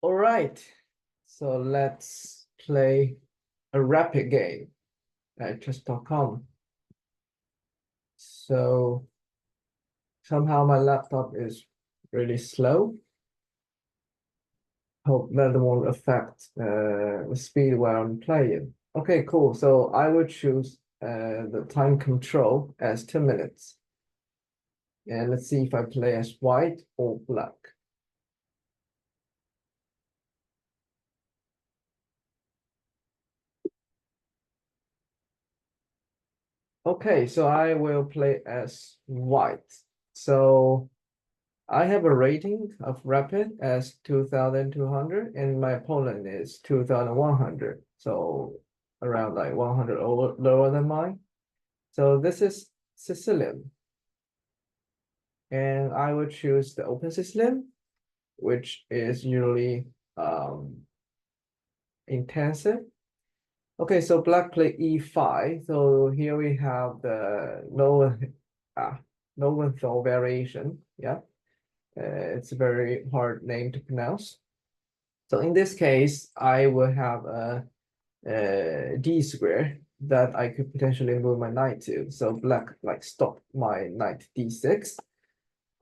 All right, so let's play a rapid game at chess.com. So somehow my laptop is really slow. Hope that won't affect the speed while I'm playing. Okay, cool. So I would choose the time control as 2 minutes. And let's see if I play as white or black. Okay, so I will play as white. So I have a rating of rapid as 2,200 and my opponent is 2,100. So around like 100 lower than mine. So this is Sicilian. And I would choose the open Sicilian, which is usually intensive. Okay, so black play e5. So here we have the Löwenthal variation. Yeah, it's a very hard name to pronounce. So in this case, I will have a d square that I could potentially move my knight to. So black like stop my knight d6,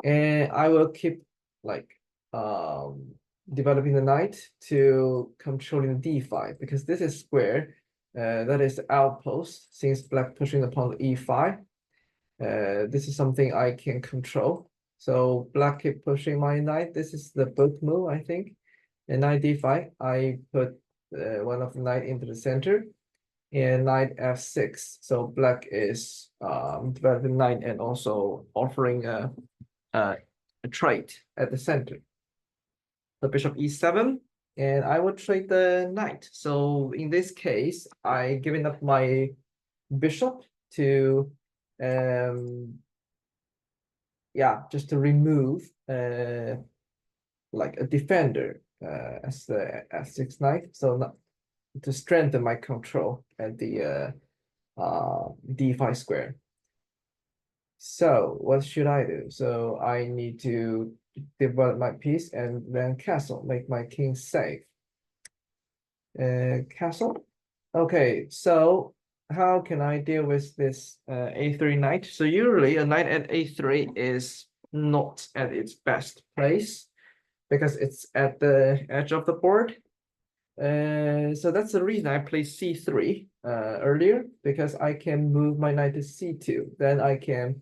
and I will keep like developing the knight to controlling the d5 because this is square. That is the outpost since black pushing upon the e5. This is something I can control. So black keep pushing my knight. This is the book move, I think. And knight d5, I put one of the knight into the center and knight f6. So black is developing knight and also offering a trait at the center. The bishop e7, and I will trade the knight. So in this case, I given up my bishop to yeah, just to remove like a defender as the f6 knight. So not to strengthen my control at the d5 square. So what should I do? So I need to develop my piece and then castle, make my king safe. Castle. Okay, so how can I deal with this a3 knight? So usually a knight at a3 is not at its best place because it's at the edge of the board. So that's the reason I played c3 earlier, because I can move my knight to c2. Then I can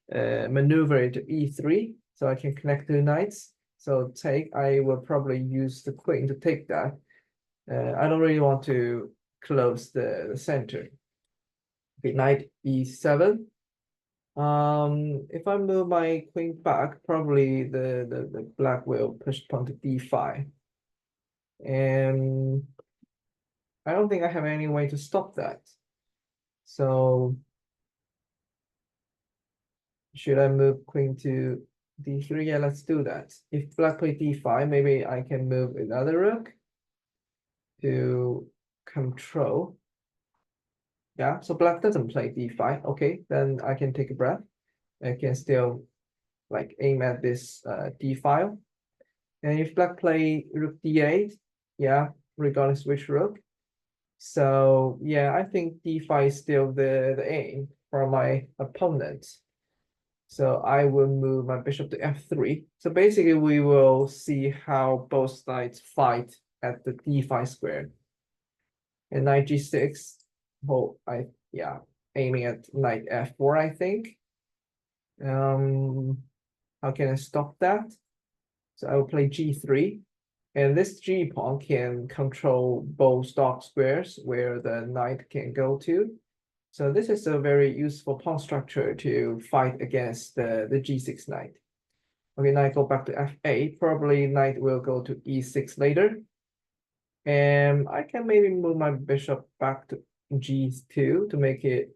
maneuver it to e3, so I can connect the knights. So take, I will probably use the queen to take that. I don't really want to close the center. Okay, knight e7. If I move my queen back, probably the black will push pawn to d5. And I don't think I have any way to stop that. So should I move queen to d3? Yeah, let's do that. If black play d5, maybe I can move another rook to control. Yeah, so black doesn't play d5. Okay, then I can take a breath. I can still like aim at this d file. And if black play rook d8, yeah, regardless which rook. So yeah, I think d5 is still the aim for my opponent. So I will move my bishop to f3. So basically we will see how both sides fight at the d5 square. And knight g6, oh, yeah, aiming at knight f4, I think. How can I stop that? So I will play g3. And this g pawn can control both dark squares where the knight can go to. So this is a very useful pawn structure to fight against the g6 knight. Okay, knight go back to f8. Probably knight will go to e6 later. And I can maybe move my bishop back to g2 to make it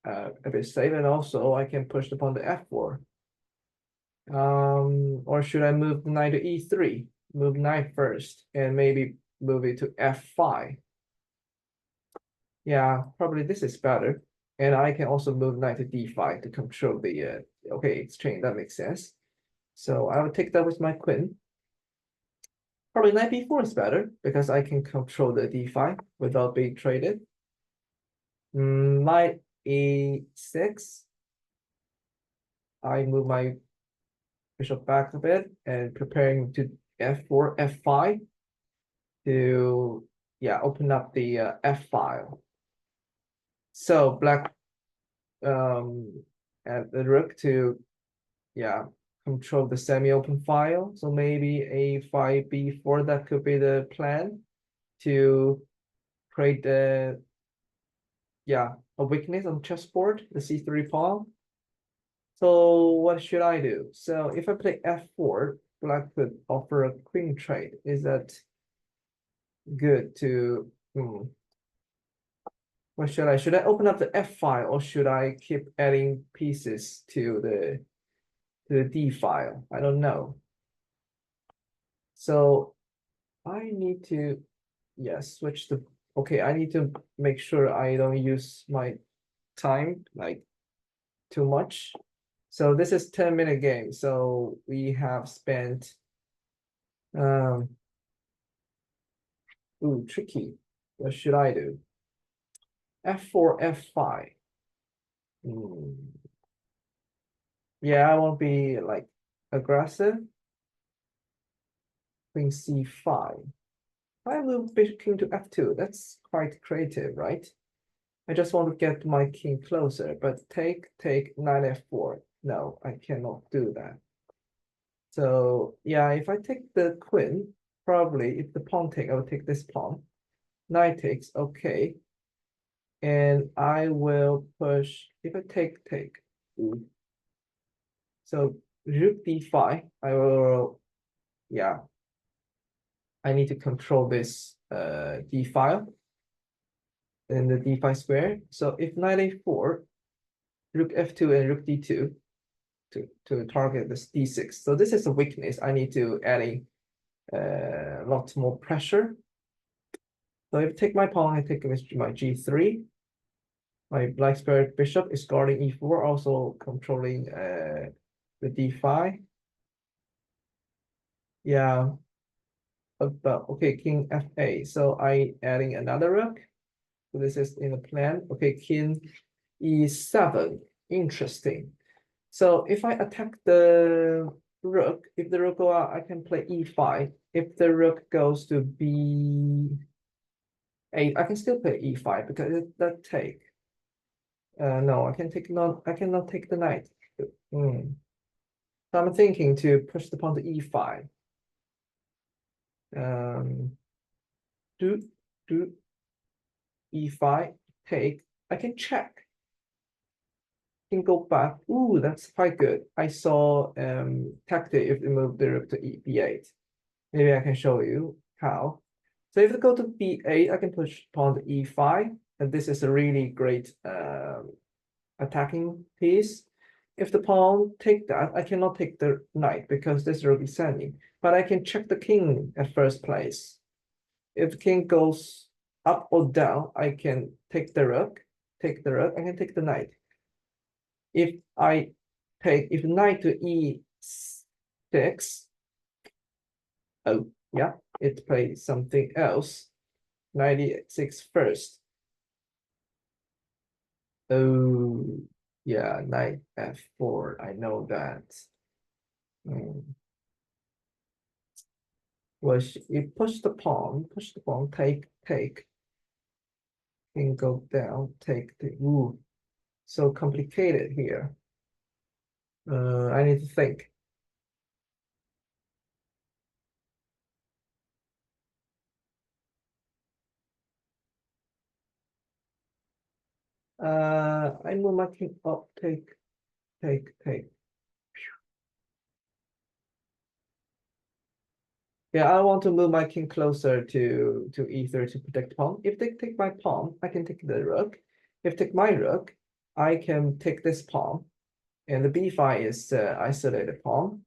a bit safe. And also I can push the pawn to f4. Or should I move the knight to e3? Move knight first and maybe move it to f5. Yeah, probably this is better. And I can also move knight to d5 to control the okay exchange. That makes sense. So I will take that with my queen. Probably knight b4 is better because I can control the d5 without being traded. Knight e6. I move my bishop back a bit and preparing to f4, f5 to open up the f file. So black at the rook to control the semi-open file. So maybe a5 b4, that could be the plan to create the a weakness on chessboard, the c3 pawn. So what should I do? So if I play f4, black could offer a queen trade. Is that good to what should I open up the f file, or should I keep adding pieces to the d file? I don't know. So I need to switch the I need to make sure I don't use my time like too much. So this is 10-minute game. So we have spent tricky. What should I do? f4, f5. Yeah, I won't be like aggressive. Queen c5. I move bishop king to f2. That's quite creative, right? I just want to get my king closer, but take knight f4. No, I cannot do that. So yeah, if I take the queen, probably if the pawn take, I will take this pawn. Knight takes, okay. And I will push, if I take. So rook d5, I will, I need to control this d file in the d5 square. So if knight a4, rook f2 and rook d2 to target this d6. So this is a weakness. I need to adding lots more pressure. So if I take my pawn, I take my g3. My black square bishop is guarding e4, also controlling the d5. Yeah. But okay, king f8. So I adding another rook. So this is in the plan. Okay, king e7. Interesting. So if I attack the rook, if the rook go out, I can play e5. If the rook goes to b8, I can still play e5 because that take. No, I cannot take the knight. So I'm thinking to push the pawn to e5. Do e5 take. I can check. Can go back. Ooh, that's quite good. I saw tactic if you move the rook to b8. Maybe I can show you how. So if I go to b8, I can push pawn to e5, and this is a really great attacking piece. If the pawn take that, I cannot take the knight because this will be sending. But I can check the king at first place. If the king goes up or down, I can take the rook. I can take the knight. If I take knight to e6, oh yeah, it plays something else. Knight e6 first. Oh yeah, knight f4. I know that. Was you push the pawn, take, and go down, take the so complicated here. I need to think. I move my king up, take. Yeah, I want to move my king closer to e3 to protect pawn. If they take my pawn, I can take the rook. If take my rook, I can take this pawn, and the b5 is isolated pawn.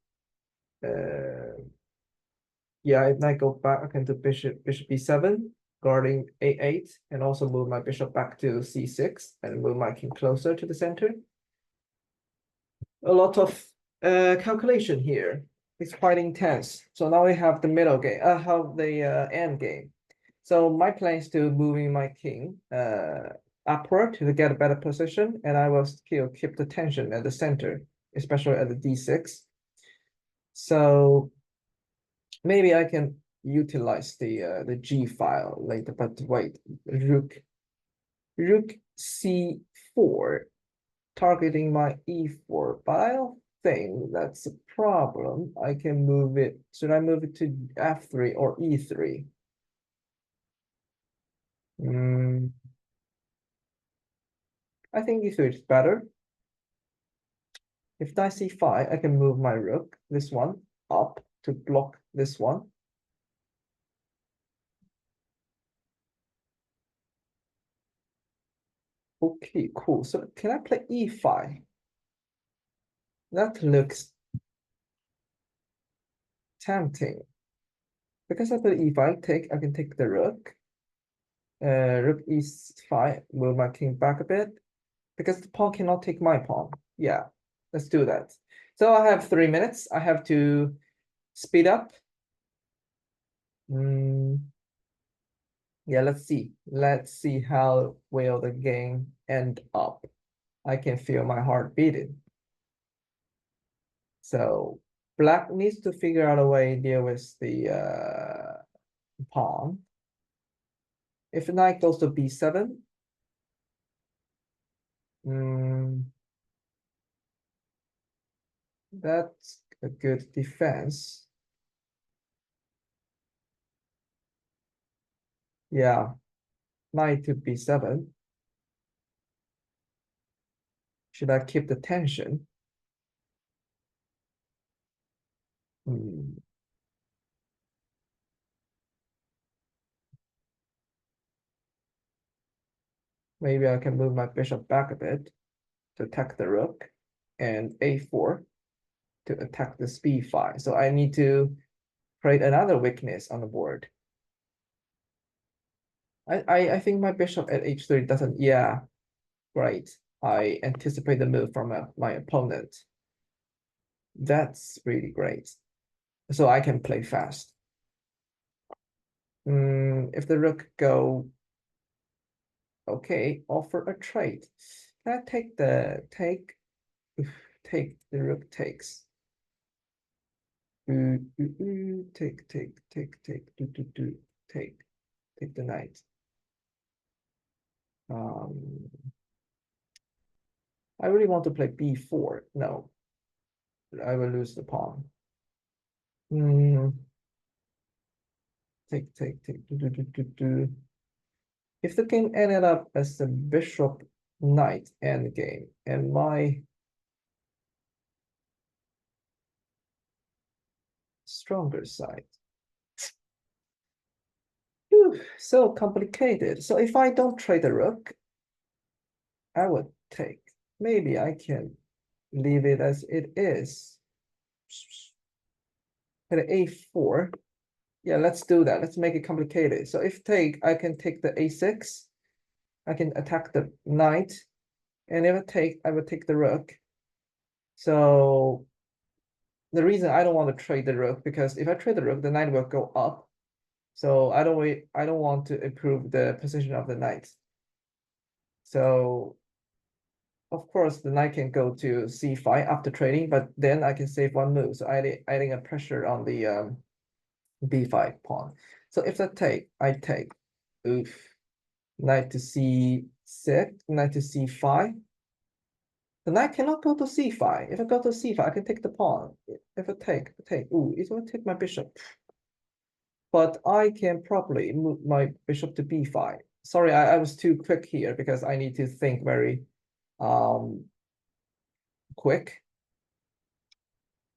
Yeah, if I go back, I can do bishop b7, guarding a8, and also move my bishop back to c6 and move my king closer to the center. A lot of calculation here. It's quite intense. So now we have the middle game. Have the end game. So my plan is to moving my king upward to get a better position, and I will still keep the tension at the center, especially at the d6. So maybe I can utilize the g file later. But wait, rook c4, targeting my e4. But I don't think that's a problem. I can move it. Should I move it to f3 or e3? I think e3 is better. If knight c5, I can move my rook, this one, up to block this one. Okay, cool. So can I play e5? That looks tempting. Because I play e5, I can take the rook. Rook e5, move my king back a bit. Because the pawn cannot take my pawn. Yeah, let's do that. So I have 3 minutes. I have to speed up. Yeah, let's see. Let's see how will the game end up. I can feel my heart beating. So black needs to figure out a way to deal with the pawn. If the knight goes to b7, that's a good defense. Yeah, knight to b7. Should I keep the tension? Maybe I can move my bishop back a bit to attack the rook, and a4 to attack this b5. So I need to create another weakness on the board. I think my bishop at h3 doesn't. Yeah, great. I anticipate the move from my opponent. That's really great. So I can play fast. If the rook go, okay, offer a trade. Can I take the take? Take the rook takes. Take, take the knight. I really want to play b4. No, I will lose the pawn. Take. If the game ended up as a bishop knight endgame, and my stronger side. Whew, so complicated. So if I don't trade the rook, I would take. Maybe I can leave it as it is. At a4. Yeah, let's do that. Let's make it complicated. So if take, I can take the a6. I can attack the knight. And if I take, I would take the rook. So the reason I don't want to trade the rook, because if I trade the rook, the knight will go up. So I don't want to improve the position of the knight. So of course the knight can go to c5 after trading, but then I can save one move. So adding a pressure on the b5 pawn. So if I take, I take. Oof. Knight to c6, knight to c5. The knight cannot go to c5. If I go to c5, I can take the pawn. If I take. Ooh, it's going to take my bishop. But I can probably move my bishop to b5. Sorry, I was too quick here because I need to think very quick.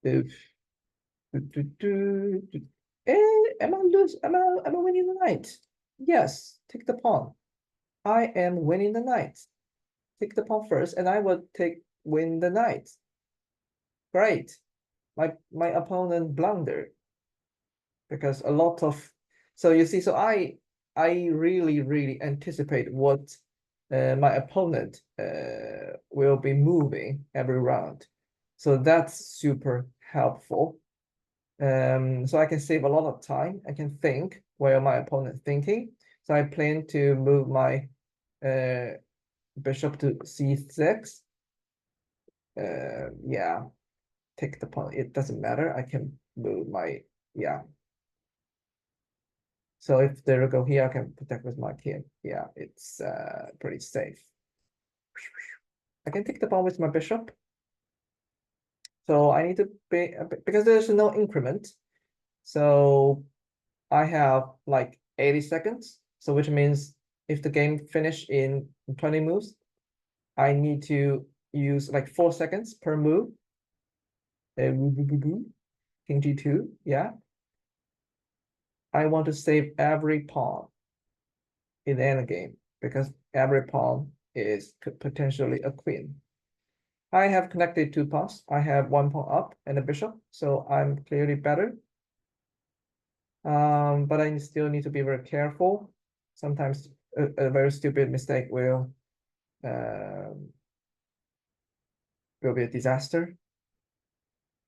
If am I winning the knight? Yes, take the pawn. I am winning the knight. Take the pawn first, and I will win the knight. Great. My opponent blundered because a lot of, so you see, so I really anticipate what my opponent will be moving every round. So that's super helpful. So I can save a lot of time. I can think while my opponent thinking. So I plan to move my bishop to c6. Yeah, take the pawn. It doesn't matter. I can move my, yeah. So if they go here, I can protect with my king. Yeah, it's pretty safe. I can take the pawn with my bishop. So I need to be, because there's no increment. So I have like 80 seconds. So which means if the game finish in 20 moves, I need to use like 4 seconds per move. King g2, yeah. I want to save every pawn in the endgame because every pawn is potentially a queen. I have connected 2 pawns. I have 1 pawn up and a bishop, so I'm clearly better. But I still need to be very careful. Sometimes a very stupid mistake will be a disaster.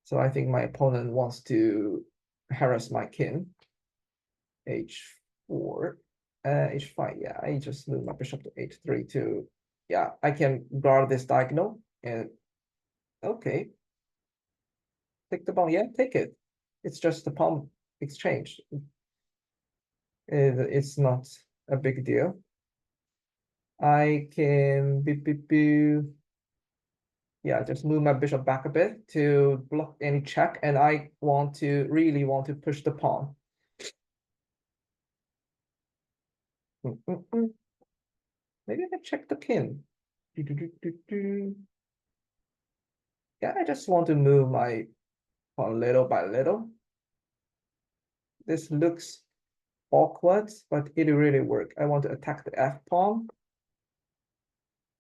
So I think my opponent wants to harass my king. h4, h5. Yeah, I just move my bishop to h3 to, yeah, I can guard this diagonal and okay. Take the pawn, yeah, take it. It's just the pawn exchange. It's not a big deal. I can yeah, just move my bishop back a bit to block any check, and I really want to push the pawn. Maybe I can check the king. Yeah, I just want to move my pawn little by little. This looks awkward, but it really work. I want to attack the f pawn.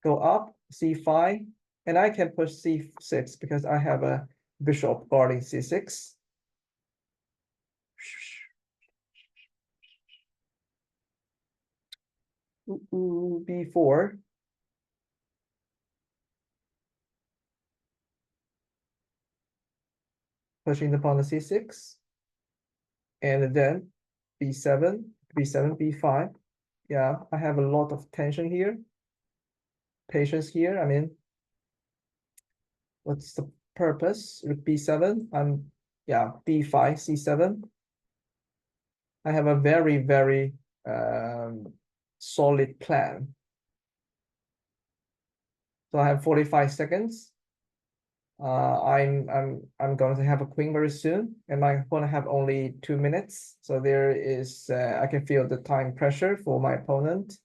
Go up, c5, and I can push c6 because I have a bishop guarding c6. b4. Pushing the pawn to c6. And then b7, b7, b5. Yeah, I have a lot of tension here. Patience here. I mean, what's the purpose with b7? Yeah, b5, c7. I have a very, very solid plan. So I have 45 seconds. I'm going to have a queen very soon, and I'm going to have only 2 minutes. So there is I can feel the time pressure for my opponent.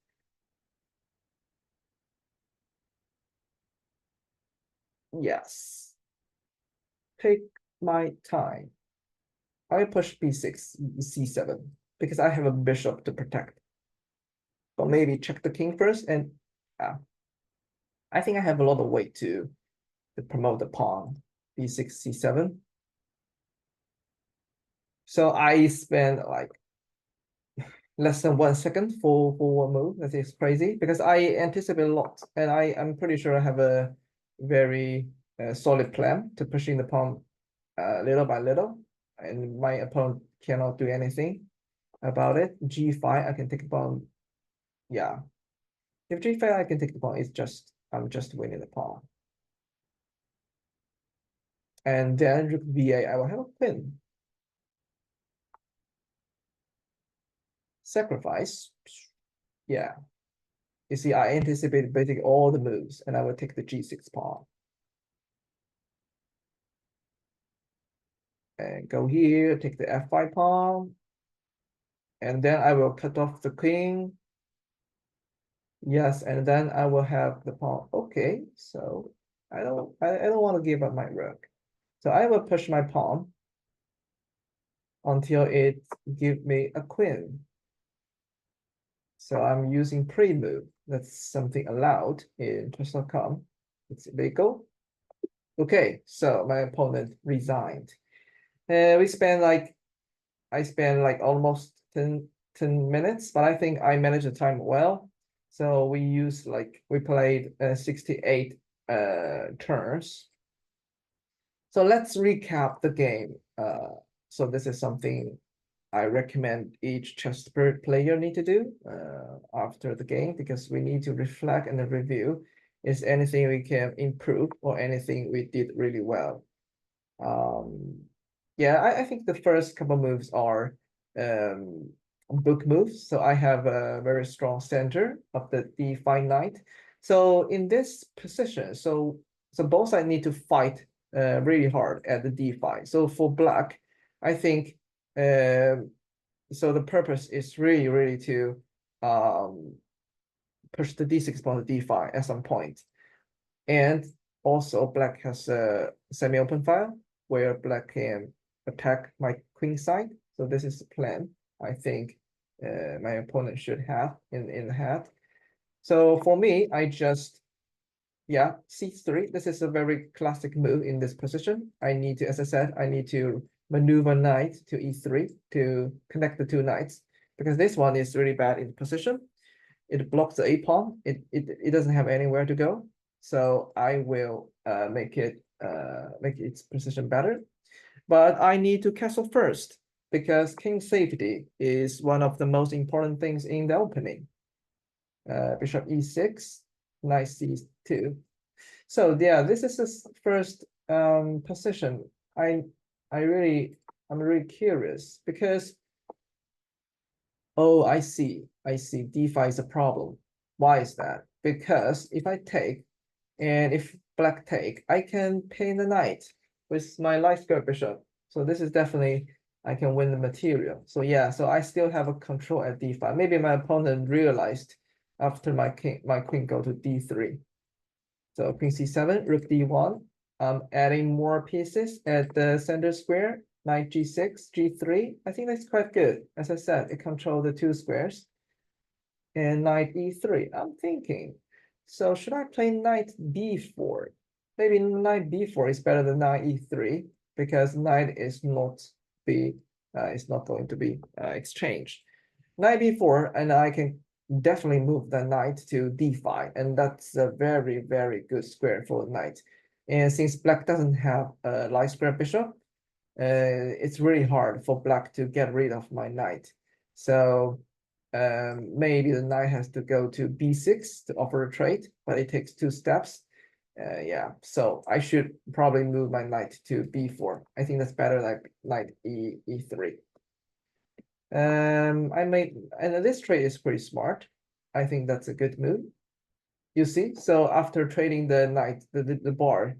Yes. Take my time. I will push b6, c7 because I have a bishop to protect. But maybe check the king first, and I think I have a lot of weight to promote the pawn. b6, c7. So I spend like less than 1 second for one move. That is crazy because I anticipate a lot, and I'm pretty sure I have a very solid plan to pushing the pawn little by little, and my opponent cannot do anything about it. g5, I can take the pawn. Yeah, if g5, I can take the pawn. It's just I'm just winning the pawn, and then rook b8, I will have a queen. Sacrifice. Yeah. You see, I anticipate basically all the moves, and I will take the g6 pawn. And go here, take the f5 pawn. And then I will cut off the king. Yes, and then I will have the pawn. Okay, so I don't want to give up my rook. So I will push my pawn until it give me a queen. So I'm using pre-move. That's something allowed in chess.com. It's illegal. Okay, so my opponent resigned. I spent like almost 10 minutes, but I think I managed the time well. So we played 68 turns. So let's recap the game So this is something I recommend each chess player need to do after the game, because we need to reflect and review. Is anything we can improve or anything we did really well? Yeah, I think the first couple moves are book moves. So I have a very strong center of the d5 knight. So in this position, so both sides need to fight really hard at the d5. So for black, I think so the purpose is really to push the d6 pawn to d5 at some point. And also black has a semi-open file where black can attack my queen side. So this is the plan I think my opponent should have in the head. So for me, I just, yeah, c3. This is a very classic move in this position. I need to, as I said, I need to maneuver knight to e3 to connect the two knights, because this one is really bad in position. It blocks the a pawn. It doesn't have anywhere to go. So I will make its position better. But I need to castle first, because king safety is one of the most important things in the opening. Bishop e6, knight c2. So yeah, this is the first position. I'm really curious, because oh, I see. d5 is a problem. Why is that? Because if I take, and if black take, I can pin the knight with my light square bishop. So this is definitely, I can win the material. So yeah, so I still have a control at d5. Maybe my opponent realized after my queen go to d3. So queen c7, rook d1. I'm adding more pieces at the center square. Knight g6, g3. I think that's quite good. As I said, it controls the two squares. And knight e3. I'm thinking, so should I play knight b4? Maybe knight b4 is better than knight e3, because knight is not going to be exchanged. Knight b4, and I can definitely move the knight to d5, and that's a very good square for the knight. And since black doesn't have a light square bishop, it's really hard for black to get rid of my knight. So maybe the knight has to go to b6 to offer a trade, but it takes 2 steps. Yeah, so I should probably move my knight to b4. I think that's better like knight e3. And this trade is pretty smart. I think that's a good move. You see, so after trading the knight, the bar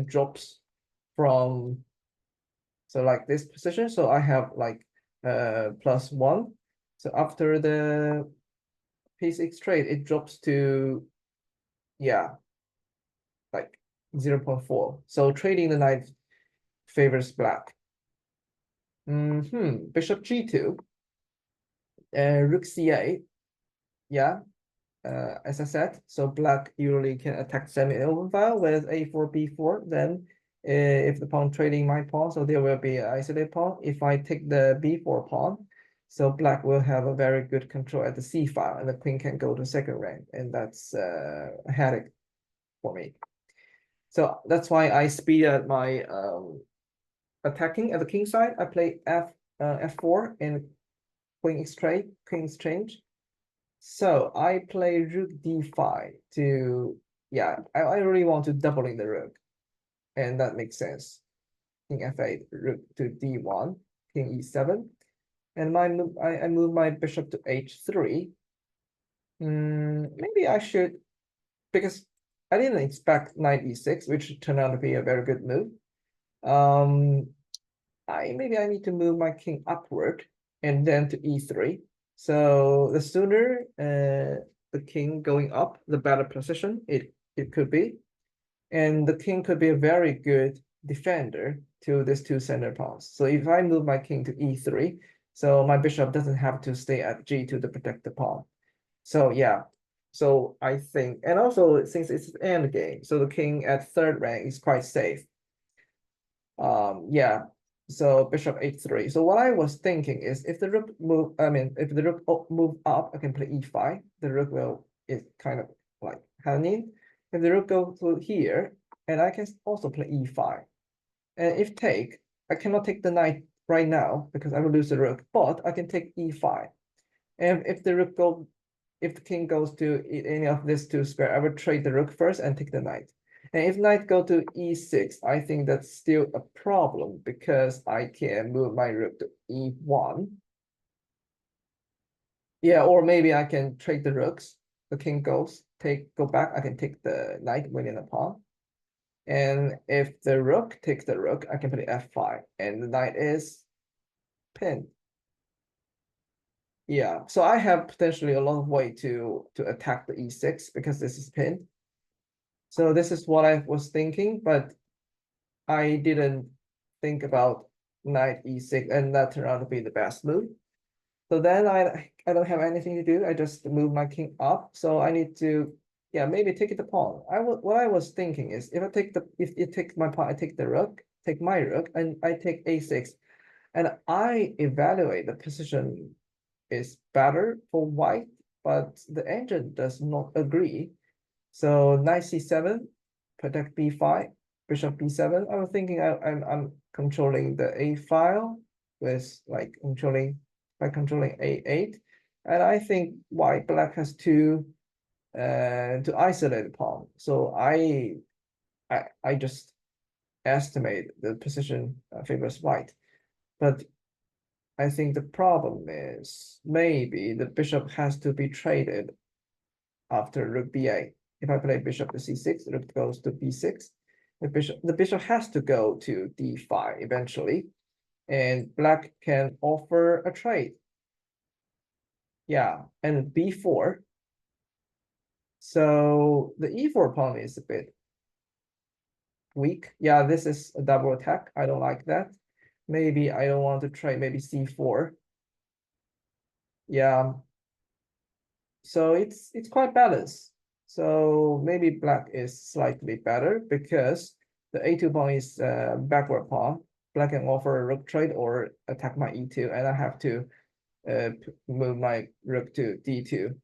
drops from, so like this position. So I have like +1. So after the p6 trade, it drops to, yeah, like 0.4. So trading the knight favors black. Bishop g2, rook c8. Yeah, as I said, so black usually can attack semi-open file with a4, b4. Then if the pawn trading my pawn, so there will be an isolated pawn. If I take the b4 pawn, so black will have a very good control at the c file, and the queen can go to second rank, and that's a headache for me. So that's why I speed up my attacking at the king side. I play f4 and queen exchange. So I play rook d5 to, yeah, I really want to doubling the rook, and that makes sense. King f8, rook to d1, king e7, and I move my bishop to h3. Maybe I should, because I didn't expect knight e6, which turned out to be a very good move. Maybe I need to move my king upward and then to e3. So the sooner the king going up, the better position it could be. And the king could be a very good defender to these two center pawns. So if I move my king to e3, so my bishop doesn't have to stay at g2 to protect the pawn. So yeah, so I think, and also since it's an end game, so the king at third rank is quite safe. Yeah, so bishop h3. So what I was thinking is, if the rook if the rook move up, I can play e5. The rook is kind of like hanging. If the rook goes to here, and I can also play e5. And if take, I cannot take the knight right now because I will lose the rook, but I can take e5. And if the king goes to any of these two square, I would trade the rook first and take the knight. And if knight go to e6, I think that's still a problem because I can move my rook to e1. Yeah, or maybe I can trade the rooks. The king goes, go back. I can take the knight, winning the pawn. And if the rook takes the rook, I can play f5, and the knight is pinned. Yeah, so I have potentially a lot of way to attack the e6 because this is pinned. So this is what I was thinking, but I didn't think about knight e6, and that turned out to be the best move. So then I don't have anything to do. I just move my king up. So I need to, yeah, maybe take the pawn. What I was thinking is if it takes my pawn, I take the rook, take my rook, and I take a6, and I evaluate the position is better for white, but the engine does not agree. So knight c7, protect b5, bishop b7. I was thinking I'm controlling the a file with like controlling a8, and I think black has to isolate the pawn. So I just estimate the position favors white, but I think the problem is maybe the bishop has to be traded after rook b8. If I play bishop to c6, rook goes to b6. The bishop has to go to d5 eventually, and black can offer a trade. Yeah, and b4. So the e4 pawn is a bit weak. Yeah, this is a double attack. I don't like that. Maybe I don't want to trade. Maybe c4. Yeah. So it's quite balanced. So maybe black is slightly better because the a2 pawn is backward pawn. Black can offer a rook trade or attack my e2, and I have to move my rook to d2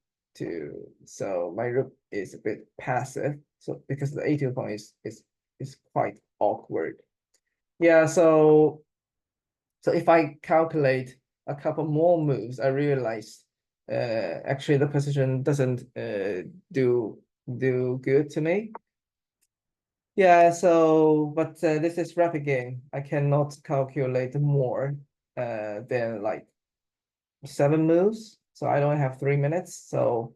so my rook is a bit passive. So because the a2 pawn is quite awkward. Yeah, so if I calculate a couple more moves, I realize actually the position doesn't do good to me. Yeah, so but this is rapid game. I cannot calculate more than like 7 moves. So I only have 3 minutes. So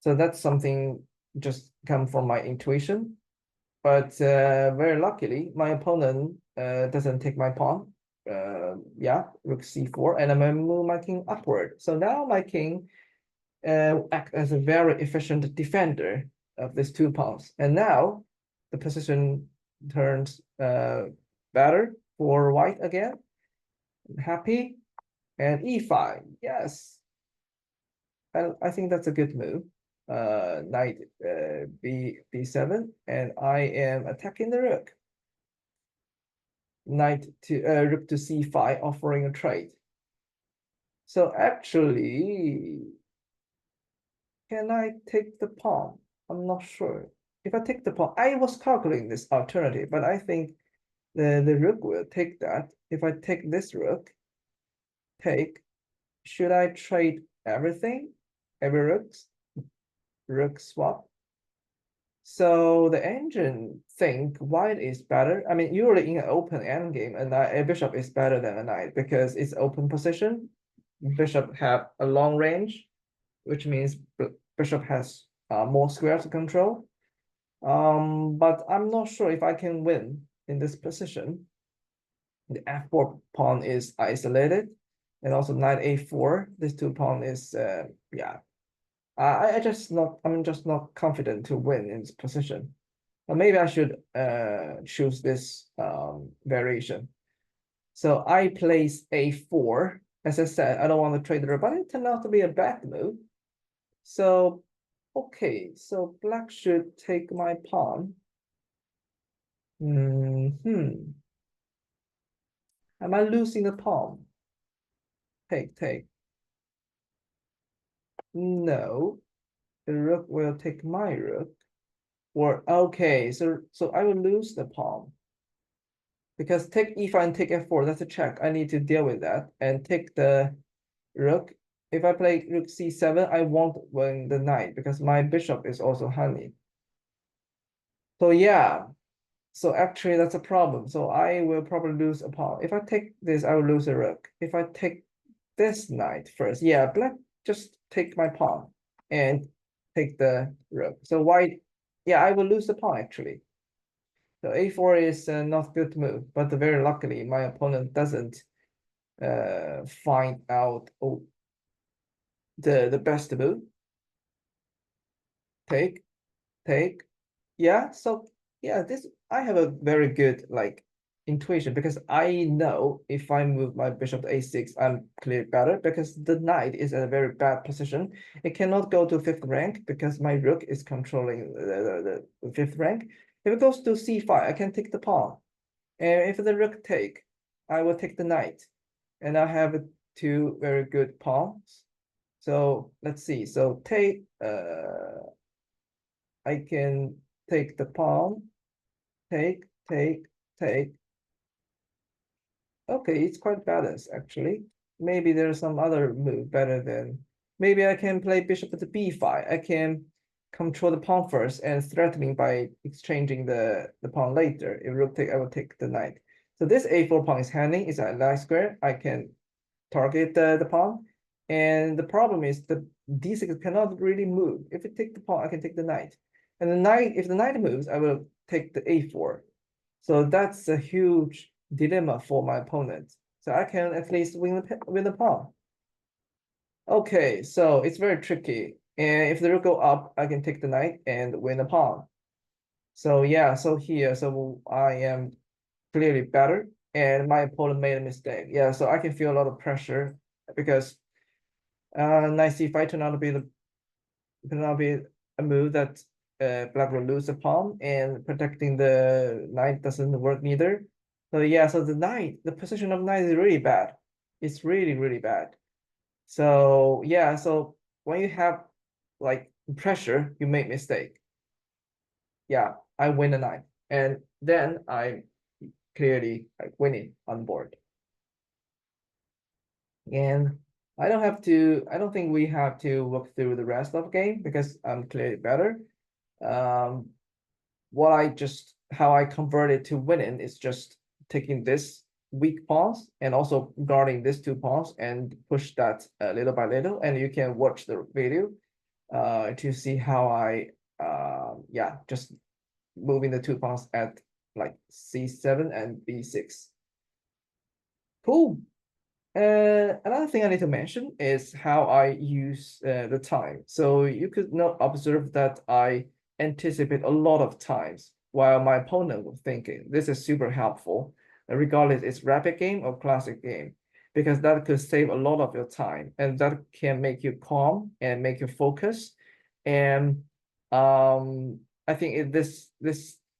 that's something just come from my intuition. But very luckily, my opponent doesn't take my pawn. Yeah, rook c4, and I'm gonna move my king upward. So now my king act as a very efficient defender of these 2 pawns. And now the position turns better for white again. Happy. And e5, yes. I think that's a good move. Knight b7, and I am attacking the rook. Knight to rook to c5, offering a trade. So actually, can I take the pawn? I'm not sure. If I take the pawn, I was calculating this alternative, but I think the rook will take that. If I take this rook, should I trade everything? Every rook swap? So the engine think white is better. I mean, usually in an open endgame, a bishop is better than a knight because it's open position. Bishop have a long range, which means bishop has more squares to control. But I'm not sure if I can win in this position. The f4 pawn is isolated, and also knight a4. This 2 pawn is yeah. I'm just not confident to win in this position. Or maybe I should choose this variation. So I place a4. As I said, I don't want to trade the rook, but it turned out to be a bad move. So, okay, so black should take my pawn. Hmm. Am I losing the pawn? Take. No, the rook will take my rook. Or okay, so I will lose the pawn. because take e5 and take f4, that's a check. I need to deal with that and take the rook. If I play rook c7, I won't win the knight because my bishop is also honey. So yeah, so actually that's a problem. So I will probably lose a pawn. If I take this, I will lose a rook. If I take this knight first, yeah, black just take my pawn and take the rook. So white, yeah, I will lose the pawn actually. So a4 is not good move, but very luckily my opponent doesn't find out the best move. Take, yeah. So yeah, this I have a very good like intuition because I know if I move my bishop to a6, I'm clearly better because the knight is at a very bad position. It cannot go to fifth rank because my rook is controlling the fifth rank. If it goes to c5, I can take the pawn. And if the rook take, I will take the knight. And I have two very good pawns. So let's see. So take I can take the pawn, take. Okay, it's quite balanced actually. Maybe there's some other move better than, maybe I can play bishop to b5. I can control the pawn first and threatening by exchanging the pawn later. If rook take, I will take the knight. So this a4 pawn is hanging, is a nice square. I can target the pawn. And the problem is the d6 cannot really move. If I take the pawn, I can take the knight. And the knight, if the knight moves, I will take the a4. So that's a huge dilemma for my opponent. So I can at least win the pawn. Okay, so it's very tricky. And if the rook go up, I can take the knight and win the pawn. So yeah, so here, so I am clearly better, and my opponent made a mistake. Yeah, so I can feel a lot of pressure because knight c5 turned out to be a move that black will lose a pawn, and protecting the knight doesn't work neither. So yeah, so the position of knight is really bad. It's really, really bad. So yeah, so when you have like pressure, you make mistake. Yeah, I win the knight, and then I'm clearly like winning on board. And I don't think we have to look through the rest of the game because I'm clearly better. Um, how I converted to winning is just taking this weak pawns and also guarding these two pawns and push that little by little. And you can watch the video to see how I yeah, just moving the two pawns at like c7 and b6. Cool. Another thing I need to mention is how I use the time. So you could not observe that I anticipate a lot of times while my opponent was thinking. This is super helpful, regardless it's rapid game or classic game, because that could save a lot of your time and that can make you calm and make you focus. And I think this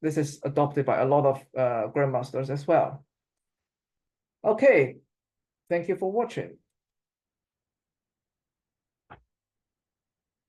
is adopted by a lot of grandmasters as well. Okay. Thank you for watching.